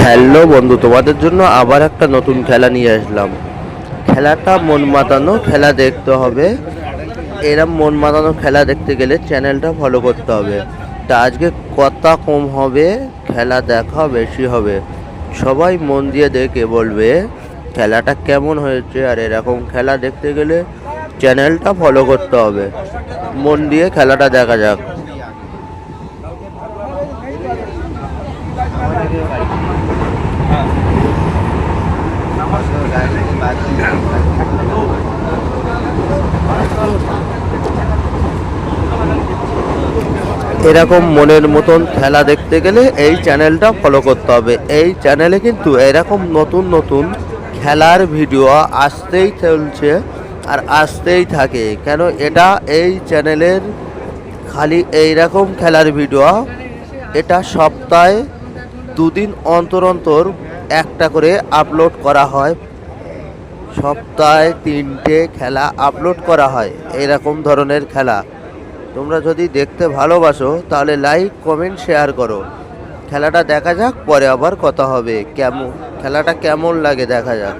Hello বন্ধু, তোমাদের জন্য আবার একটা নতুন খেলা নিয়ে আসলাম। খেলাটা মন মাতানো খেলা দেখতে হবে। এরম মন মাতানো খেলা দেখতে গেলে চ্যানেলটা ফলো করতে হবে। তা আজকে কথা কম হবে, খেলা দেখা বেশি হবে। সবাই মন দিয়ে দেখে বলবে খেলাটা কেমন হয়েছে। আর এরকম খেলা দেখতে গেলে চ্যানেলটা ফলো করতে হবে। মন দিয়ে খেলাটা দেখা যাক। এরকম মনের মতন খেলা দেখতে গেলে এই চ্যানেলটা ফলো করতে হবে। এই চ্যানেলে কিন্তু এরকম নতুন নতুন খেলার ভিডিও আসতেই চলছে আর আসতেই থাকে। কেন এটা এই চ্যানেলের খালি এইরকম খেলার ভিডিও, এটা সপ্তাহে দুদিন অন্তর অন্তর একটা করে আপলোড করা হয়। সপ্তাহে 3টে খেলা আপলোড করা হয় এরকম ধরনের খেলা। তোমরা যদি দেখতে ভালোবাসো তাহলে লাইক কমেন্ট শেয়ার করো। খেলাটা দেখা যাক, পরে আবার কথা হবে। কেমন খেলাটা কেমন লাগে দেখা যাক।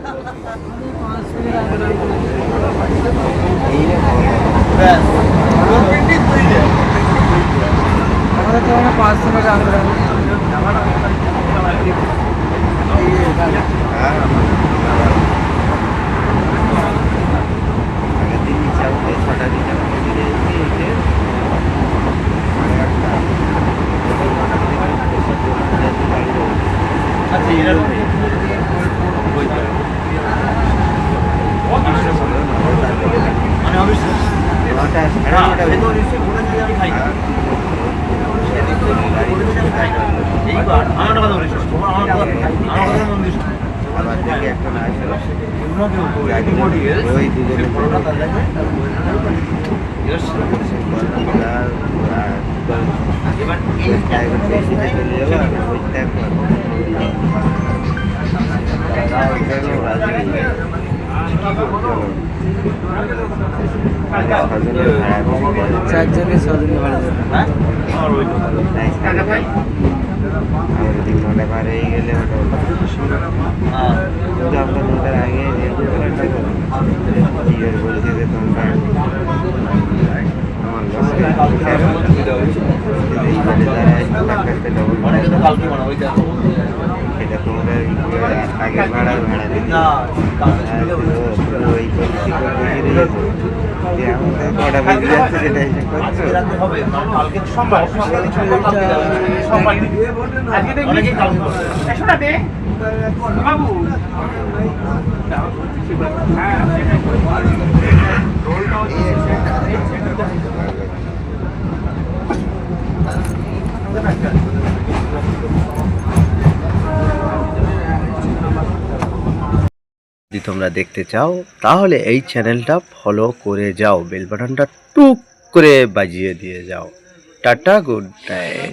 চারজনে ছজনে ভাড়া যাবে। এটা তোমরা আগে ভাড়া দিতে আমাদের কটা বেজে যাচ্ছে সেটা হিসেব যদি তোমরা দেখতে চাও তাহলে এই চ্যানেলটা ফলো করে যাও, বেল বাটনটা টুক করে বাজিয়ে দিয়ে যাও। Tata, good night.